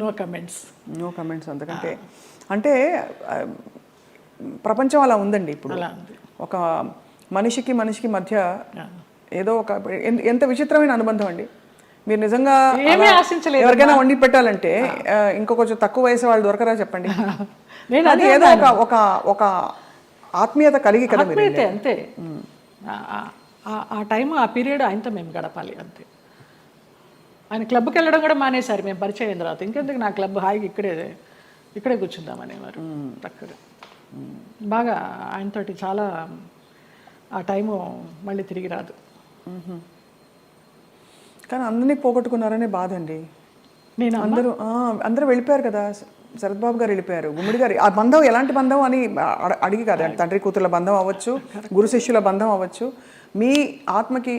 No comments. No comments. అంతకంటే అంటే ప్రపంచం అలా ఉందండి ఇప్పుడు. అలా ఉంది. ఒక మనిషికి మధ్య ఏదో ఒక ఎంత విచిత్రమైన అనుబంధం అండి. మీరు నిజంగా ఏమీ ఆశించలేదు. ఎవరికైనా వండి పెట్టాలంటే ఇంకో కొంచెం తక్కువ వయసు వాళ్ళు దొరకరా చెప్పండి. నేను అది ఏదో ఒక ఆత్మీయత కలిగి కదా మీరు. ఆత్మీయతే అంతే. ఆ టైం ఆ పీరియడ్ ఆయనతో మేము గడపాలి అంతే. ఆయన క్లబ్కి వెళ్ళడం కూడా మానేశారు మేము పరిచయం అయిన తర్వాత. ఇంకెందుకు నా క్లబ్, హాయిగా ఇక్కడే కూర్చుందామనేవారు అక్కడ. బాగా ఆయనతోటి చాలా ఆ టైము మళ్ళీ తిరిగి రాదు. కానీ అందరినీ పోగొట్టుకున్నారనే బాధ అండి. నేను అందరూ వెళ్ళిపోయారు కదా. శరత్ బాబు గారు వెళ్ళిపోయారు, గుమ్మిడి గారు. ఆ బంధం ఎలాంటి బంధం అని అడిగి కాదు, తండ్రి కూతుర్ల బంధం అవ్వచ్చు, గురు శిష్యుల బంధం అవ్వచ్చు. మీ ఆత్మకి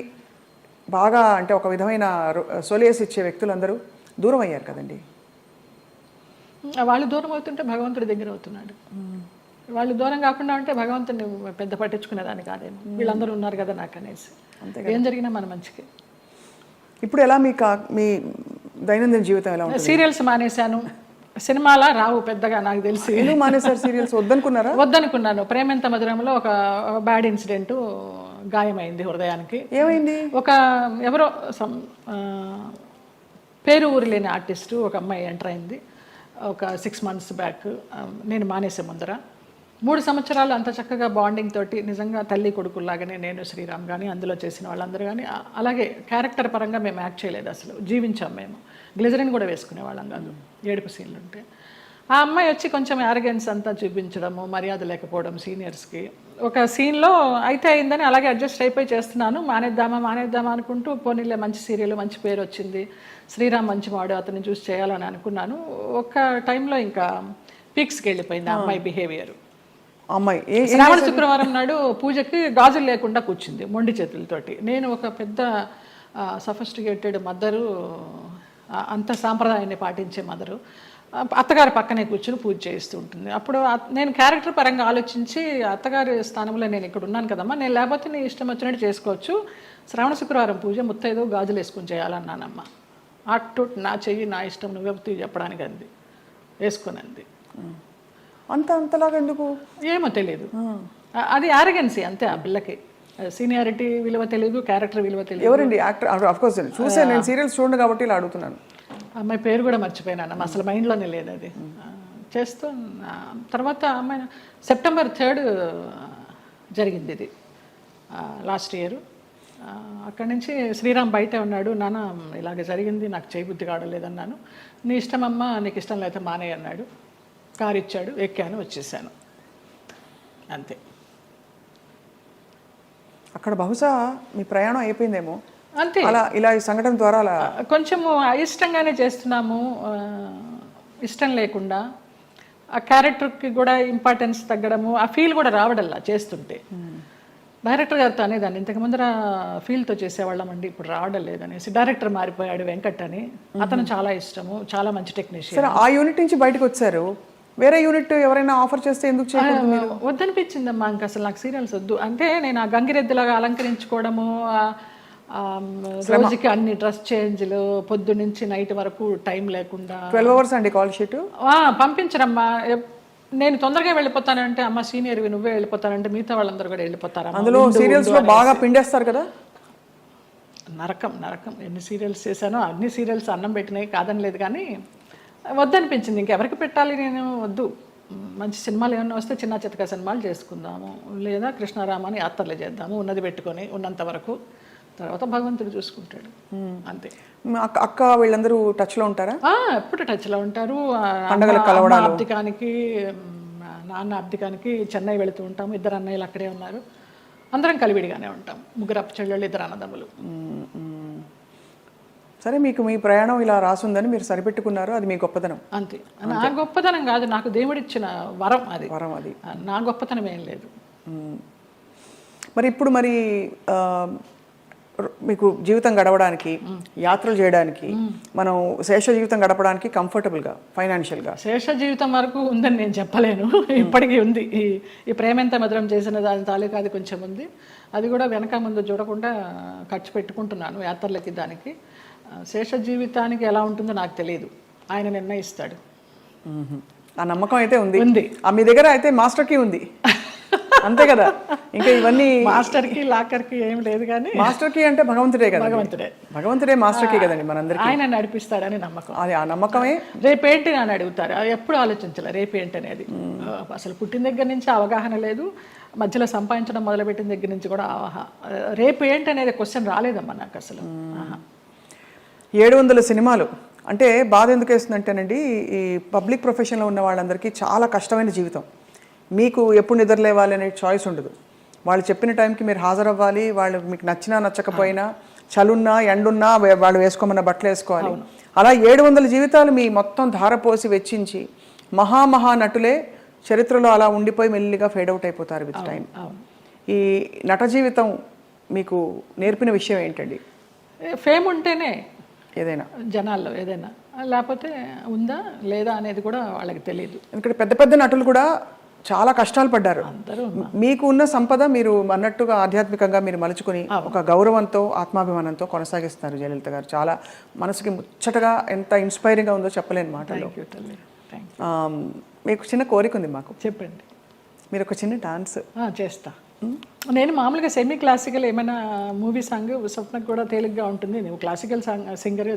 బాగా అంటే ఒక విధమైన సొలేస్ ఇచ్చే వ్యక్తులందరూ దూరం అయ్యారు కదండి. వాళ్ళు దూరం అవుతుంటే భగవంతుడి దగ్గర అవుతున్నాడు. వాళ్ళు దూరం కాకుండా ఉంటే భగవంతుడిని పెద్ద పట్టించుకునేదాన్ని కాదేమో. వీళ్ళందరూ ఉన్నారు కదా నాకు అనేసి. ఏం జరిగినా మన మంచికి. ఇప్పుడు ఎలా మీ దైనందిన జీవితం ఎలా ఉంటుంది? సీరియల్స్ మానేశాను. సినిమాలా రావు పెద్దగా నాకు తెలిసి. ఎందుకు మానేశారు సీరియల్స్? వద్దనుకున్నాను. ప్రేమెంత మధురంలో ఒక బ్యాడ్ ఇన్సిడెంట్, గాయమైంది హృదయానికి. ఏమైంది? ఎవరో పేరు ఊరు లేని ఆర్టిస్టు ఒక అమ్మాయి ఎంటర్ అయింది ఒక 6 months బ్యాక్. నేను మానేసే ముందర 3 సంవత్సరాలు అంత చక్కగా బాండింగ్ తోటి నిజంగా తల్లి కొడుకుల్లాగానే నేను, శ్రీరామ్ కానీ అందులో చేసిన వాళ్ళందరూ కానీ అలాగే క్యారెక్టర్ పరంగా మేము యాక్ట్ చేయలేదు అసలు. జీవించాం మేము. గ్లిజరిన్ కూడా వేసుకునేవాళ్ళం కాదు ఏడుపు సీన్లు ఉంటే. ఆ అమ్మాయి వచ్చి కొంచెం యారగెన్స్ అంతా చూపించడము, మర్యాద లేకపోవడం సీనియర్స్కి. ఒక సీన్లో అయితే అయిందని అలాగే అడ్జస్ట్ అయిపోయి చేస్తున్నాను. మానేద్దామా అనుకుంటూ పోనీలే మంచి సీరియల్, మంచి పేరు వచ్చింది, శ్రీరామ్ మంచి వాడు, అతన్ని చూసి చేయాలని అనుకున్నాను. ఒక టైంలో ఇంకా పీక్స్కి వెళ్ళిపోయింది ఆ అమ్మాయి బిహేవియర్. శ్రావణ శుక్రవారం నాడు పూజకి గాజులు లేకుండా కూర్చుంది మొండి చేతులతోటి. నేను ఒక పెద్ద సఫిస్టికేటెడ్ మదరు, అంత సాంప్రదాయాన్ని పాటించే మదరు, అత్తగారి పక్కనే కూర్చుని పూజ చేస్తూ ఉంటుంది. అప్పుడు నేను క్యారెక్టర్ పరంగా ఆలోచించి అత్తగారి స్థానంలో నేను ఇక్కడ ఉన్నాను కదమ్మా, నేను లేకపోతే నీ ఇష్టం వచ్చినట్టు చేసుకోవచ్చు, శ్రావణ శుక్రవారం పూజ ముత్తైదో గాజులు వేసుకుని చేయాలన్నానమ్మ. అటు నా చెయ్యి నా ఇష్టం, నువ్వెప్పుడు చెప్పడానికి అంది, వేసుకుని అంది. అంతలాగా ఎందుకు ఏమో తెలియదు. అది ఆరగెన్సీ అంతే. ఆ పిల్లకి సీనియారిటీ విలువ తెలియదు, క్యారెక్టర్ విలువ తెలియదు. ఎవరండి యాక్టర్? ఆఫ్ కోర్స్ చూసే, నేను సీరియల్స్ చూడండి కాబట్టి ఇలా అడుగుతున్నాను. అమ్మాయి పేరు కూడా మర్చిపోయినాను, అసలు మైండ్లోనే లేదు అది. చేస్తూ తర్వాత అమ్మాయి September 3 జరిగింది ఇది లాస్ట్ ఇయర్. అక్కడి నుంచి శ్రీరామ్ బయటే ఉన్నాడు. నాన్న ఇలాగ జరిగింది, నాకు చేయబుద్ధి కావడలేదన్నాను. నీ ఇష్టం అమ్మ, నీకు ఇష్టం లేకపోతే మానే అన్నాడు. కారు ఇచ్చాడు, ఎక్కాను, వచ్చేసాను అంతే. అక్కడ బహుశా మీ ప్రయాణం అయిపోయిందేమో అంతే. ఇలా ఈ సంఘటన ద్వారా అలా కొంచెము అయిష్టంగానే చేస్తున్నాము, ఇష్టం లేకుండా. ఆ క్యారెక్టర్కి కూడా ఇంపార్టెన్స్ తగ్గడము, ఆ ఫీల్ కూడా రావడల్లా చేస్తుంటే. డైరెక్టర్ గారితో అనేదాన్ని, ఇంతకు ముందర ఫీల్తో చేసేవాళ్ళమండి, ఇప్పుడు రావడం లేదనేసి. డైరెక్టర్ మారిపోయాడు, వెంకట్ అని. అతను చాలా ఇష్టము, చాలా మంచి టెక్నీషియన్. ఆ యూనిట్ నుంచి బయటకు వచ్చారు, వేరే యూనిట్ ఎవరైనా ఆఫర్ చేస్తే ఎందుకు చేయకూడదు? వద్దనిపించిందమ్మా, ఇంకా అసలు నాకు సీరియల్స్ వద్దు. అంటే నేను ఆ గంగిరెద్దులాగా అలంకరించుకోవడము, రోజుకి అన్ని డ్రెస్ చేంజ్లు, పొద్దు నుంచి నైట్ వరకు టైం లేకుండా. 12 hours అండి కాల్ షీట్. పంపించరమ్మా. నేను తొందరగా వెళ్ళిపోతానంటే, అమ్మ సీనియర్వి నువ్వే వెళ్ళిపోతానంటే మిగతా వాళ్ళందరూ కూడా వెళ్ళిపోతారు. అందులో సీరియల్స్ లో బాగా పిండేస్తారు కదా. నరకం. ఎన్ని సీరియల్స్ చేశానో అన్ని సీరియల్స్ అన్నం పెట్టినాయి, కాదని లేదు. కానీ వద్దనిపించింది, ఇంకెవరికి పెట్టాలి, నేను వద్దు. మంచి సినిమాలు ఏమన్నా వస్తే చిన్న చితక సినిమాలు చేసుకుందాము, లేదా కృష్ణారామాని యాత్రలు చేద్దాము, ఉన్నది పెట్టుకొని ఉన్నంత వరకు. తర్వాత భగవంతుడు చూసుకుంటాడు అంతే. అక్క వీళ్ళందరూ టచ్లో ఉంటారా? ఎప్పుడు టచ్లో ఉంటారు. అబ్దికానికి, నాన్న అబ్దికానికి చెన్నై వెళుతూ ఉంటాము. 2 అన్నయ్యలు అక్కడే ఉన్నారు. అందరం కలివిడిగానే ఉంటాం. 3 అప్ప చెల్లెళ్ళు, 2 అన్నదమ్ములు. సరే, మీకు మీ ప్రయాణం ఇలా రాసుందని మీరు సరిపెట్టుకున్నారు, అది మీ గొప్పతనం అంతే. నా గొప్పతనం కాదు, నాకు దేవుడిచ్చిన వరం అది. నా గొప్పతనం ఏం లేదు. మరి ఇప్పుడు మీకు జీవితం గడవడానికి, యాత్రలు చేయడానికి, మనం శేష జీవితం గడపడానికి కంఫర్టబుల్గా ఫైనాన్షియల్గా? శేష జీవితం వరకు ఉందని నేను చెప్పలేను, ఇప్పటికీ ఉంది. ఈ ప్రేమెంత మధురం చేసిన దాని తాలూకా అది కొంచెం ఉంది. అది కూడా వెనక ముందు చూడకుండా ఖర్చు పెట్టుకుంటున్నాను యాత్రలకి, దానికి. శేష జీవితానికి ఎలా ఉంటుందో నాకు తెలియదు. ఆయన నిర్ణయిస్తాడు. ఆ నమ్మకం అయితే ఉంది. ఉంది. మీ దగ్గర అయితే మాస్టర్ కీ ఉంది అంతే కదా. ఇంకా ఇవన్నీ మాస్టర్కి లాకర్కి ఏం లేదు, కానీ మాస్టర్ కీ అంటే భగవంతుడే కదా. భగవంతుడే మాస్టర్ కీ కదండి మనందరికీ. ఆయన నడిపిస్తాడని నమ్మకం. అది ఆ నమ్మకమే. రేపేంటి అని అడుగుతారు, అది ఎప్పుడు ఆలోచించాలి రేపేంటి అనేది. అసలు పుట్టిన దగ్గర నుంచి అవగాహన లేదు, మధ్యలో సంపాదించడం మొదలుపెట్టిన దగ్గర నుంచి కూడా రేపు ఏంటి అనేది క్వశ్చన్ రాలేదమ్మా నాకు అసలు. 700 సినిమాలు అంటే బాధ ఎందుకు వేస్తుందంటేనండి, ఈ పబ్లిక్ ప్రొఫెషన్లో ఉన్న వాళ్ళందరికీ చాలా కష్టమైన జీవితం. మీకు ఎప్పుడు నిద్రలేవాలి అనే చాయిస్ ఉండదు. వాళ్ళు చెప్పిన టైంకి మీరు హాజరవ్వాలి. వాళ్ళు మీకు నచ్చినా నచ్చకపోయినా, చలున్నా ఎండున్నా వాళ్ళు వేసుకోమన్న బట్టలు వేసుకోవాలి. అలా 700 జీవితాలు మీ మొత్తం ధారపోసి వెచ్చించి మహా నటులే చరిత్రలో అలా ఉండిపోయి మెల్లిగా ఫేడ్ అవుట్ అయిపోతారు విత్ టైం. ఈ నట జీవితం మీకు నేర్పిన విషయం ఏంటండి? ఫేమ్ ఉంటేనే ఏదైనా జనాల్లో ఏదైనా, లేకపోతే ఉందా లేదా అనేది కూడా వాళ్ళకి తెలియదు. ఎందుకంటే పెద్ద పెద్ద నటులు కూడా చాలా కష్టాలు పడ్డారు. మీకు ఉన్న సంపద మీరు అన్నట్టుగా ఆధ్యాత్మికంగా మీరు మలుచుకుని ఒక గౌరవంతో ఆత్మాభిమానంతో కొనసాగిస్తారు జయలలిత గారు. చాలా మనసుకి ముచ్చటగా ఎంత ఇన్స్పైరింగ్గా ఉందో చెప్పలేని మాటలు. మీకు చిన్న కోరిక ఉంది మాకు. చెప్పండి. మీరు ఒక చిన్న డాన్స్ చేస్తా. నేను మామూలుగా సెమీ క్లాసికల్ ఏమైనా మూవీ సాంగ్ స్వప్నకు కూడా తేలిగ్గా ఉంటుంది. నువ్వు క్లాసికల్ సాంగ్ సింగర్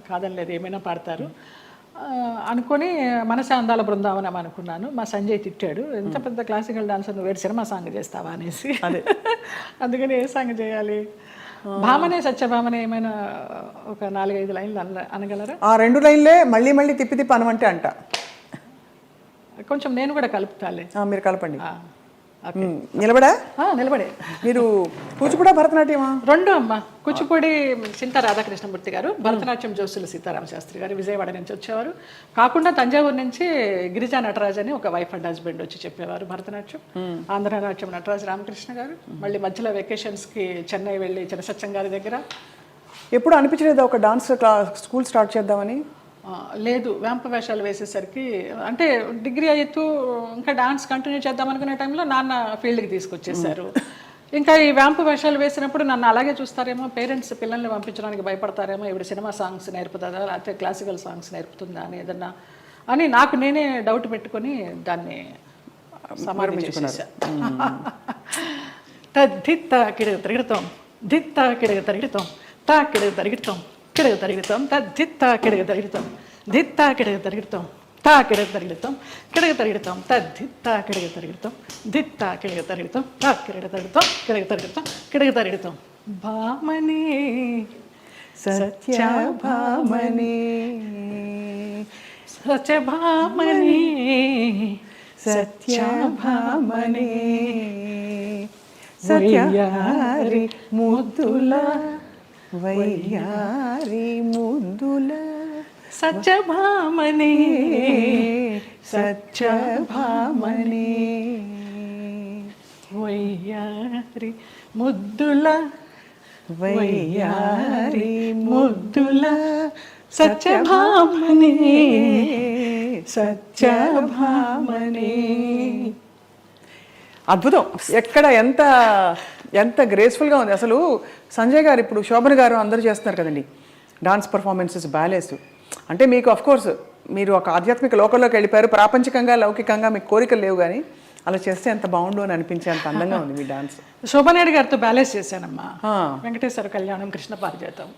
కాదని లేదు, ఏమైనా పాడతారు అనుకొని మనసే అందాల బృందావనం అనుకున్నాను. మా సంజయ్ తిట్టాడు, ఎంత పెద్ద క్లాసికల్ డాన్సర్ నువ్వు సినిమా సాంగ్ చేస్తావా అనేసి. అందుకని ఏ సాంగ్ చేయాలి? భామనే సత్యభామనే ఏమైనా ఒక 4-5 లైన్లు అనగలరా? ఆ 2 లైన్లే మళ్ళీ మళ్ళీ తిప్పి అనమంటే అంట. కొంచెం నేను కూడా కలుపుతాలే. మీరు కలపండి. నిలబడే మీరు కూచిపూడా భరతనాట్యమా? 2 అమ్మ. కూచిపూడి చింతా రాధాకృష్ణమూర్తి గారు, భరతనాట్యం జోసులు సీతారామ శాస్త్రి గారు విజయవాడ నుంచి వచ్చేవారు. కాకుండా తంజావూరు నుంచి గిరిజా నటరాజ్ అని ఒక వైఫ్ అండ్ హస్బెండ్ వచ్చి చెప్పేవారు భరతనాట్యం. ఆంధ్రనాట్యం నటరాజ్ రామకృష్ణ గారు. మళ్ళీ మధ్యలో వెకేషన్స్కి చెన్నై వెళ్ళి చినసత్యం గారి దగ్గర. ఎప్పుడు అనిపించలేదు ఒక డాన్స్ స్కూల్ స్టార్ట్ చేద్దామని? లేదు, వేంప వేషాలు వేసేసరికి, అంటే డిగ్రీ అవుతూ ఇంకా డాన్స్ కంటిన్యూ చేద్దాం అనుకునే టైంలో నాన్న ఫీల్డ్కి తీసుకొచ్చేసారు. ఇంకా ఈ వేంప వేషాలు వేసినప్పుడు నన్ను అలాగే చూస్తారేమో, పేరెంట్స్ పిల్లల్ని పంపించడానికి భయపడతారేమో, ఇప్పుడు సినిమా సాంగ్స్ నేర్పుతుందా లేకపోతే క్లాసికల్ సాంగ్స్ నేర్పుతుందా అని ఏదన్నా అని నాకు నేనే డౌట్ పెట్టుకొని దాన్ని సమారంభించుకున్నాను. దిత్త కిడగ తిరుగుతాం, దిత్త కిడగ తిరుగుతాం, తా కిడగ తిరుగుతాం, కిడగ తిరుగుతాం, దిత్త కిడగ తిరుగుతాం, దిత్త కిడగ తిరుగుతాం, తా కిడగ తిరుగుతాం, కిడగ తిరుగుతాం, దిత్త కిడగ తిరుగుతాం, దిత్త కిడగ తిరుగుతాం, తా కిడగ తిరుగుతాం, కిడగ తిరుగుతాం, కిడగ తిరుగుతాం. భామనే సత్యభామనే, సత్యభామనే, సత్యభామనే, సత్యారి ముద్దుల వయ్యారి ముద్దుల సత్యభామనే, సత్యభామనే, వయ్యారి ముద్దుల వయ్యారి ముద్దుల సత్యభామనే, సత్యభామనే. అద్భుతం. ఎక్కడ ఎంత ఎంత గ్రేస్ఫుల్గా ఉంది అసలు. సంజయ్ గారు, ఇప్పుడు శోభన్ గారు అందరూ చేస్తున్నారు కదండి డాన్స్ పర్ఫార్మెన్సెస్, బ్యాలేస్. అంటే మీకు అఫ్కోర్స్ మీరు ఒక ఆధ్యాత్మిక లోకంలోకి వెళ్ళిపోయారు. ప్రాపంచికంగా లౌకికంగా మీకు కోరికలు లేవు, కానీ అలా చేస్తే ఎంత బాగుండు అని అనిపించే అంత అందంగా ఉంది మీ డాన్స్. శోభనాయుడు గారితో బ్యాలెన్స్ చేశానమ్మా. వెంకటేశ్వర కళ్యాణం, కృష్ణ పారిజాతం,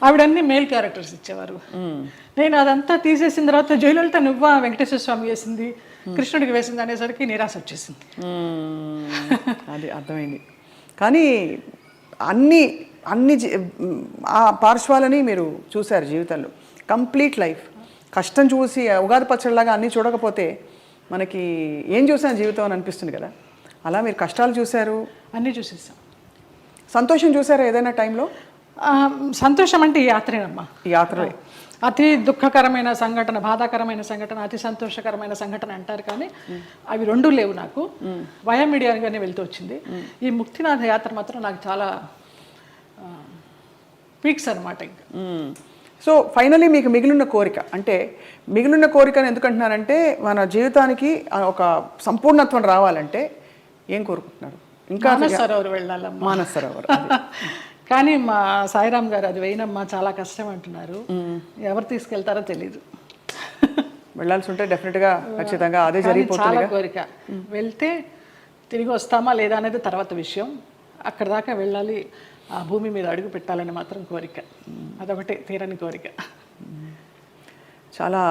ఆవిడన్నీ మేల్ క్యారెక్టర్స్ ఇచ్చేవారు. నేను అదంతా తీసేసిన తర్వాత జయలలిత నువ్వా వెంకటేశ్వర స్వామి వేసింది, కృష్ణుడికి వేసింది అనేసరికి నిరాశ వచ్చేసింది. అది అర్థమైంది. కానీ అన్ని అన్ని ఆ పార్శ్వాలని మీరు చూశారు జీవితంలో. కంప్లీట్ లైఫ్ కష్టం చూసి ఉగాది పచ్చడిలాగా అన్నీ చూడకపోతే మనకి ఏం చూసాను జీవితం అని అనిపిస్తుంది కదా. అలా మీరు కష్టాలు చూశారు, అన్నీ చూసేసాం. సంతోషం చూసారా ఏదైనా టైంలో? సంతోషం అంటే ఈ యాత్రేనమ్మా. ఈ యాత్రలే అతి దుఃఖకరమైన సంఘటన, బాధాకరమైన సంఘటన, అతి సంతోషకరమైన సంఘటన అంటారు, కానీ అవి 2 లేవు నాకు. వయా మీడియాగానే వెళ్తూ వచ్చింది. ఈ ముక్తినాథ యాత్ర మాత్రం నాకు చాలా పీక్స్ అనమాట. ఇంకా సో ఫైనలీ మీకు మిగిలిన కోరిక, అంటే మిగిలిన కోరికను ఎందుకంటున్నారంటే మన జీవితానికి ఒక సంపూర్ణత్వం రావాలంటే ఏం కోరుకుంటున్నారు? ఇంకా మానస సరోవర్ వెళ్ళాలమ్మా. మానస సరోవర్ కానీ మా సాయిరామ్ గారు అది వేయనమ్మా చాలా కష్టం అంటున్నారు. ఎవరు తీసుకెళ్తారో తెలీదు. వెళ్ళాల్సి ఉంటే డెఫినెట్గా ఖచ్చితంగా అదే కానీ జరిగిపోతుంది. చాలా కోరిక వెళ్తే తిరిగి వస్తామా లేదా అనేది తర్వాత విషయం. అక్కడ దాకా వెళ్ళాలి, ఆ భూమి మీద అడుగు పెట్టాలని మాత్రం కోరిక. అదొకటి తీరని కోరిక. చాలా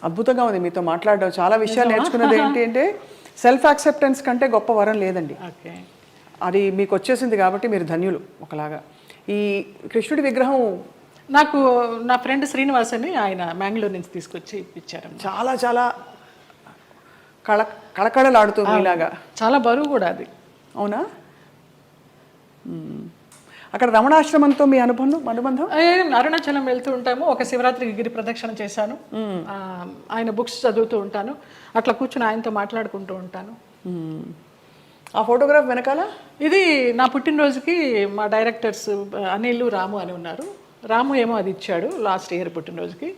అద్భుతంగా ఉంది మీతో మాట్లాడడం. చాలా విషయాలు నేర్చుకున్నది ఏంటి అంటే సెల్ఫ్ యాక్సెప్టెన్స్ కంటే గొప్ప వరం లేదండి. ఓకే, అది మీకు వచ్చేసింది కాబట్టి మీరు ధన్యులు ఒకలాగా. ఈ కృష్ణుడి విగ్రహం నాకు నా ఫ్రెండ్ శ్రీనివాస్ అని ఆయన మ్యాంగ్లూర్ నుంచి తీసుకొచ్చి ఇప్పించారు. చాలా చాలా కళకళలాడుతుంది ఇలాగా. చాలా బరువు కూడా అది. అవునా? అక్కడ రమణాశ్రమంతో మీ అనుబంధం? అరుణాచలం వెళ్తూ ఉంటాము. ఒక శివరాత్రికి గిరి ప్రదక్షిణ చేశాను. ఆయన బుక్స్ చదువుతూ ఉంటాను. అట్లా కూర్చుని ఆయనతో మాట్లాడుకుంటూ ఉంటాను. ఆ ఫోటోగ్రాఫ్ వెనకాల ఇది నా పుట్టినరోజుకి మా డైరెక్టర్స్ అనిల్, రాము అని ఉన్నారు. రాము ఏమో అది ఇచ్చాడు లాస్ట్ ఇయర్ పుట్టినరోజుకి.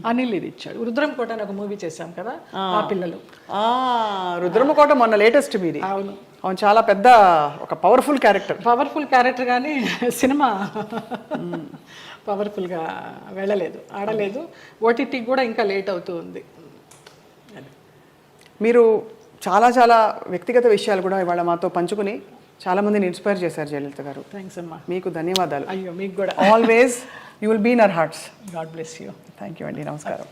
అనిల్ ఇది ఇచ్చాడు. రుద్రంకోట అని ఒక మూవీ చేశాం కదా, ఆ పిల్లలు. రుద్రమకోట మొన్న లేటెస్ట్ మీది. అవును, అవును, చాలా పెద్ద ఒక పవర్ఫుల్ క్యారెక్టర్ కానీ సినిమా పవర్ఫుల్గా వెళ్ళలేదు, ఆడలేదు. ఓటీటీకి కూడా ఇంకా లేట్ అవుతూ ఉంది. మీరు చాలా చాలా వ్యక్తిగత విషయాలు కూడా ఇవాళ మాతో పంచుకుని చాలామందిని ఇన్స్పైర్ చేశారు జయలలిత గారు. థ్యాంక్స్ అమ్మా. మీకు ధన్యవాదాలు. అయ్యో, మీకు కూడా. Always you will be in our hearts. God bless you. Thank you అండి. నమస్కారం.